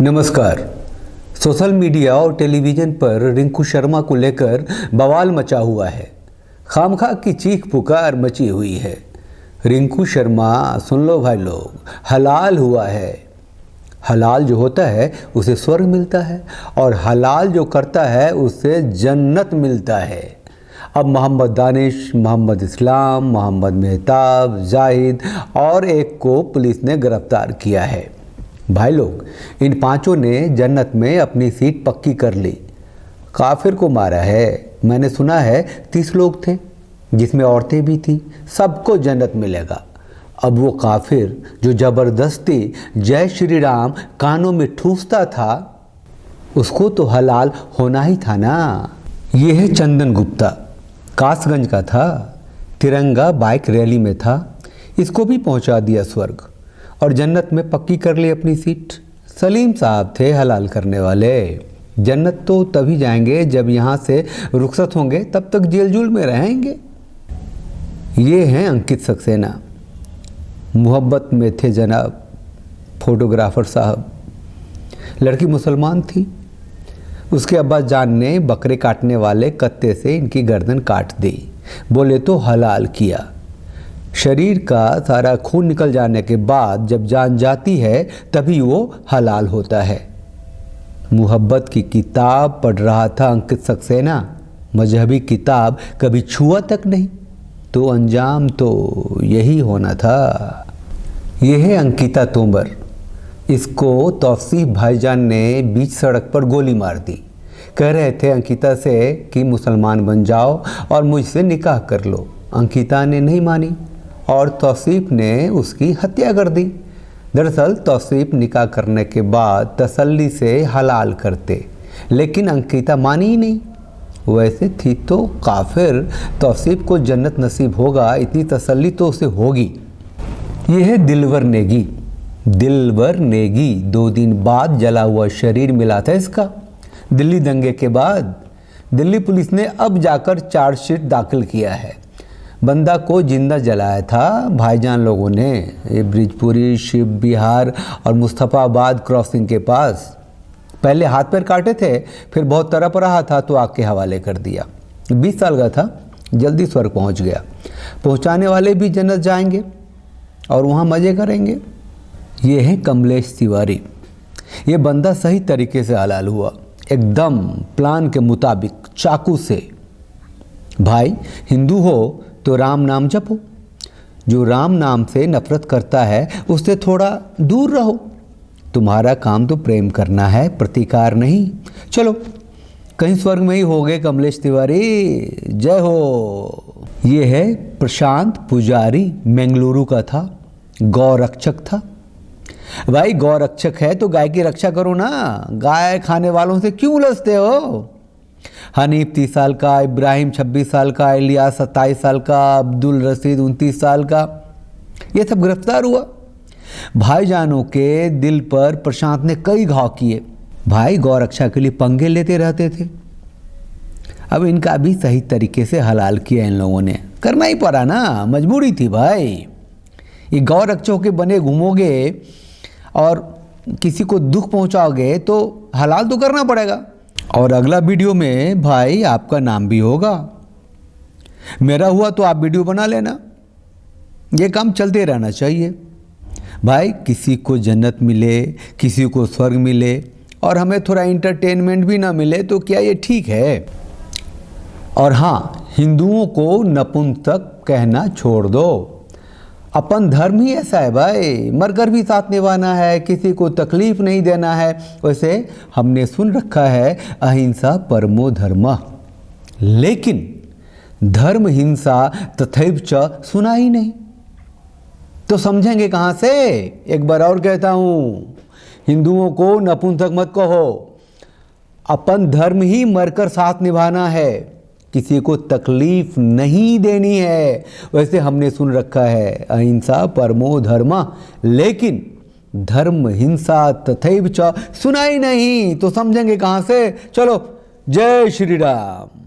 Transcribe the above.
नमस्कार। Social media और television पर रिंकू शर्मा को लेकर बवाल मचा हुआ है। खामखा की चीख पुकार मची हुई है। रिंकू शर्मा, सुन लो भाई लोग, हलाल हुआ है। हलाल जो होता है उसे स्वर्ग मिलता है और हलाल जो करता है उससे जन्नत मिलता है। अब मोहम्मद दानिश, मोहम्मद इस्लाम, मोहम्मद मेहताब, जाहिद और एक को पुलिस ने गिरफ्तार किया है। भाई लोग, इन पांचों ने जन्नत में अपनी सीट पक्की कर ली। काफिर को मारा है। मैंने सुना है 30 लोग थे, जिसमें औरतें भी थी। सबको जन्नत मिलेगा। अब वो काफिर जो ज़बरदस्ती जय श्री राम कानों में ठूसता था, उसको तो हलाल होना ही था ना। ये है चंदन गुप्ता, कासगंज का था। तिरंगा बाइक रैली में था। इसको भी पहुंचा दिया स्वर्ग और जन्नत में पक्की कर ली अपनी सीट। सलीम साहब थे हलाल करने वाले। जन्नत तो तभी जाएंगे जब यहाँ से रुखसत होंगे, तब तक जेल जूल में रहेंगे। ये हैं अंकित सक्सेना। मोहब्बत में थे जनाब फोटोग्राफर साहब। लड़की मुसलमान थी। उसके अब्बा जान ने बकरे काटने वाले कत्ते से इनकी गर्दन काट दी। बोले तो हलाल किया। शरीर का सारा खून निकल जाने के बाद जब जान जाती है तभी वो हलाल होता है। मोहब्बत की किताब पढ़ रहा था अंकित सक्सेना। मजहबी किताब कभी छुआ तक नहीं, तो अंजाम तो यही होना था। यह है अंकिता तोमर। इसको तौसीफ भाईजान ने बीच सड़क पर गोली मार दी। कह रहे थे अंकिता से कि मुसलमान बन जाओ और मुझसे निकाह कर लो। अंकिता ने नहीं मानी और तौसीफ ने उसकी हत्या कर दी। दरअसल तौसीफ निकाह करने के बाद तसल्ली से हलाल करते, लेकिन अंकिता मानी ही नहीं। वैसे थी तो काफिर। तौसीफ को जन्नत नसीब होगा, इतनी तसल्ली तो उसे होगी। यह है दिलवर नेगी। दिलवर नेगी 2 दिन बाद जला हुआ शरीर मिला था इसका। दिल्ली दंगे के बाद दिल्ली पुलिस ने अब जाकर चार्जशीट दाखिल किया है। बंदा को जिंदा जलाया था भाईजान लोगों ने। ये ब्रिजपुरी, शिव विहार और मुस्तफ़ाबाद क्रॉसिंग के पास। पहले हाथ पैर काटे थे, फिर बहुत तड़प रहा था तो आग के हवाले कर दिया। 20 साल का था, जल्दी स्वर्ग पहुंच गया। पहुंचाने वाले भी जन्नत जाएंगे और वहाँ मज़े करेंगे। ये है कमलेश तिवारी। ये बंदा सही तरीके से हलाल हुआ, एकदम प्लान के मुताबिक, चाकू से। भाई, हिंदू हो तो राम नाम जपो। जो राम नाम से नफरत करता है उससे थोड़ा दूर रहो। तुम्हारा काम तो प्रेम करना है, प्रतिकार नहीं। चलो, कहीं स्वर्ग में ही हो गए कमलेश तिवारी। जय हो। ये है प्रशांत पुजारी। बेंगलुरु का था, गौरक्षक था। भाई, गौरक्षक है तो गाय की रक्षा करो ना। गाय खाने वालों से क्यों उलझते हो? हनीफ 30 साल का, इब्राहिम 26 साल का, इलियास 27 साल का, अब्दुल रशीद 29 साल का, ये सब गिरफ्तार हुआ। भाईजानों के दिल पर प्रशांत ने कई घाव किए। भाई, गौरक्षा के लिए पंगे लेते रहते थे। अब इनका भी सही तरीके से हलाल किया इन लोगों ने। करना ही पड़ा ना, मजबूरी थी भाई। ये गौरक्षकों के बने घूमोगे और किसी को दुख पहुंचाओगे तो हलाल तो करना पड़ेगा। और अगला वीडियो में भाई आपका नाम भी होगा। मेरा हुआ तो आप वीडियो बना लेना। ये काम चलते रहना चाहिए भाई। किसी को जन्नत मिले, किसी को स्वर्ग मिले और हमें थोड़ा इंटरटेनमेंट भी ना मिले तो क्या ये ठीक है? और हाँ, हिंदुओं को नपुंसक कहना छोड़ दो। अपन धर्म ही ऐसा है भाई, मरकर भी साथ निभाना है, किसी को तकलीफ नहीं देना है। वैसे हमने सुन रखा है अहिंसा परमो धर्मः, लेकिन धर्म हिंसा तथैव च सुना ही नहीं। तो समझेंगे कहाँ से? एक बार और कहता हूँ, हिंदुओं को नपुंसक मत कहो। अपन धर्म ही मरकर साथ निभाना है, किसी को तकलीफ नहीं देनी है। वैसे हमने सुन रखा है अहिंसा परमो धर्मः, लेकिन धर्म हिंसा तथैव च सुना ही नहीं। तो समझेंगे कहाँ से? चलो, जय श्री राम।